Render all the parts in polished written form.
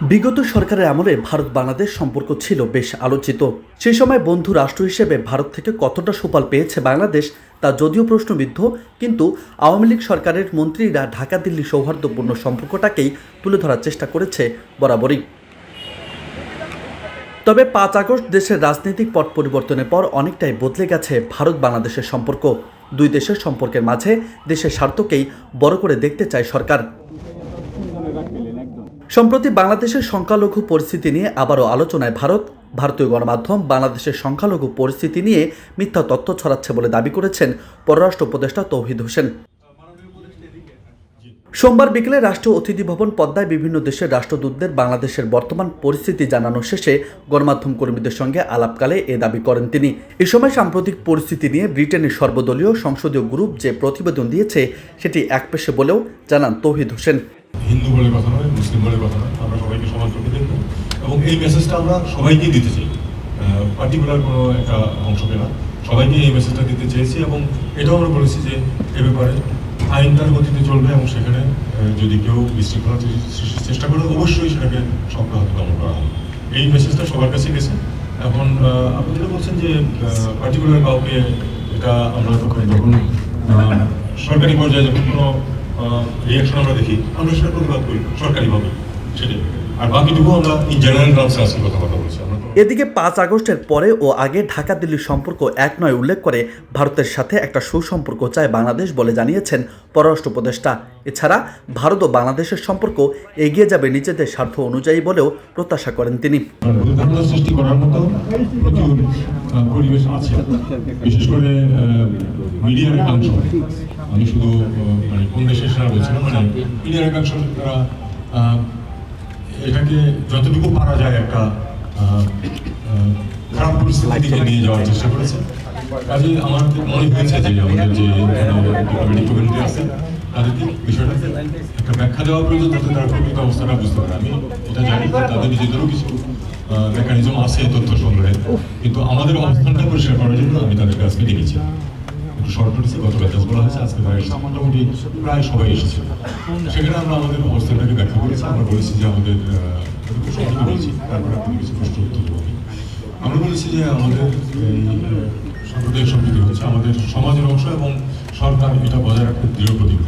বিগত সরকারের আমলে ভারত বাংলাদেশ সম্পর্ক ছিল বেশ আলোচিত। সেই সময় বন্ধু রাষ্ট্র হিসেবে ভারত থেকে কতটা সুফল পেয়েছে বাংলাদেশ তা যদিও প্রশ্নবিদ্ধ, কিন্তু আওয়ামী লীগ সরকারের মন্ত্রীরা ঢাকা দিল্লি সৌহার্দ্যপূর্ণ সম্পর্কটাকেই তুলে ধরার চেষ্টা করেছে বরাবরই। তবে ৫ আগস্ট দেশের রাজনৈতিক পট পরিবর্তনের পর অনেকটাই বদলে গেছে ভারত বাংলাদেশের সম্পর্ক। দুই দেশের সম্পর্কের মাঝে দেশের স্বার্থকেই বড় করে দেখতে চায় সরকার। সম্প্রতি বাংলাদেশের সংখ্যালঘু পরিস্থিতি নিয়ে আবারও আলোচনায় ভারত। ভারতীয় গণমাধ্যম বাংলাদেশের সংখ্যালঘু পরিস্থিতি নিয়ে মিথ্যা তথ্য ছড়াচ্ছে বলে দাবি করেছেন পররাষ্ট্র উপদেষ্টা তৌহিদ হোসেন। সোমবার বিকেলে রাষ্ট্রীয় অতিথি ভবন পদ্মায় বিভিন্ন দেশের রাষ্ট্রদূতদের বাংলাদেশের বর্তমান পরিস্থিতি জানানো শেষে গণমাধ্যম কর্মীদের সঙ্গে আলাপকালে এ দাবি করেন তিনি। এ সময় সাম্প্রতিক পরিস্থিতি নিয়ে ব্রিটেনের সর্বদলীয় সংসদীয় গ্রুপ যে প্রতিবেদন দিয়েছে সেটি একপেশে বলেও জানান তৌহিদ হোসেন। হিন্দু বলে কথা নয়, মুসলিম বলে কথা নয়, আমরা সবাইকে সমান চোখে দেখব এবং এই মেসেজটা আমরা সবাইকেই দিতে চাই, পার্টিকুলার কোনো একটা অংশকে না, সবাইকে এই মেসেজটা দিতে চেয়েছি এবং এটাও আমরা বলেছি যে এ ব্যাপারে আইনটার গতিতে চলবে এবং সেখানে যদি কেউ বিশৃঙ্খলা সৃষ্টির চেষ্টা করে অবশ্যই সেটাকে শক্ত হাতে দমন করা হবে। এই মেসেজটা সবার কাছে গেছে। এখন আপনি যেটা বলছেন যে পার্টিকুলার কাউকে, এটা আমরা যখন সরকারি পর্যায়ে যখন কোনো রিয়াকশন আমরা দেখি, আমরা সেটা প্রতিবাদ করি সরকারিভাবে, সেটাই। আর বাকিটুকু আমরা ইন জেনারেল টার্মসে আজকে কথা বলছি। এদিকে ৫ আগস্টের পরে ও আগে ঢাকা দিল্লির সম্পর্ক এক নয় উল্লেখ করে ভারতের সাথে একটা সুসম্পর্ক চায় বাংলাদেশ বলে জানিয়েছেন পররাষ্ট্র উপদেষ্টা। এছাড়া ভারত ও বাংলাদেশের সম্পর্ক এগিয়ে যাবে নিজেদের স্বার্থ অনুযায়ী বলেও প্রত্যাশা করেন তিনি। সৃষ্টি করার মতো প্রচুর পরিবেশ আছে, বিশেষ করে মিডিয়ার একাংশ, আমি শুধু মানে কোন দেশের সারা বলছি না, মানে মিডিয়ার একাংশ তারা এটাকে যতটুকু পারা যায় একটা খারাপ পরিস্থিতির দিকে নিয়ে যাওয়ার চেষ্টা করেছে। কাজে আমার মনে হয়েছে যে আমাদের যে ডিপ্লোম্যাটিক কমিউনিটি আছে তাদেরকে বিষয়টা একটা ব্যাখ্যা দেওয়া প্রয়োজন, যাতে তারা প্রকৃত অবস্থাটা বুঝতে পারে। আমি এটা জানি যে তাদের নিজেদেরও কিছু মেকানিজম আছে তথ্য সংগ্রহে, কিন্তু আমাদের অবস্থানটা পরিষ্কার করার জন্য আমি তাদেরকে আজকে ডেকেছি। একটু শর্ট নোটিসে গত ব্যাচ বলা হয়েছে, আজকে তারা এসেছে, মোটামুটি প্রায় সবাই এসেছে। সেখানে আমরা আমাদের অবস্থানটাকে ব্যাখ্যা করেছি। আমরা বলেছি যে আমাদের বলেছি, তারপরে আপনি কিছু প্রশ্ন উত্তর দেবো। আমরা বলেছি যে আমাদের এই সাম্প্রদায়িক সম্প্রীতি হচ্ছে আমাদের সমাজের অংশ এবং সরকার এটা বজায় রাখতে দৃঢ় প্রতিজ্ঞ।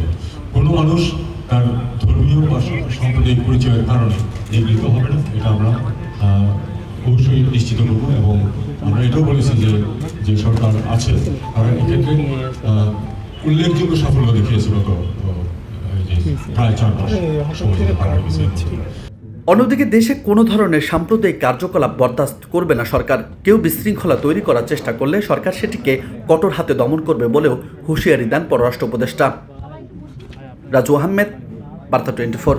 কোনো মানুষ তার ধর্মীয় বা সাম্প্রদায়িক পরিচয়ের কারণে নিগৃহীত হবে না, এটা আমরা অবশ্যই নিশ্চিত করবো। এবং আমরা এটাও বলেছি যে যে সরকার আছে তারা এক্ষেত্রে উল্লেখযোগ্য সাফল্য দেখিয়েছে গত প্রায় 4 মাস সময়। অন্যদিকে দেশে কোনো ধরনের সাম্প্রদায়িক কার্যকলাপ বরদাস্ত করবে না সরকার। কেউ বিশৃঙ্খলা তৈরি করার চেষ্টা করলে সরকার সেটিকে কঠোর হাতে দমন করবে বলেও হুঁশিয়ারি দেন পররাষ্ট্র উপদেষ্টা। রাজু আহমেদ, বার্তা 24।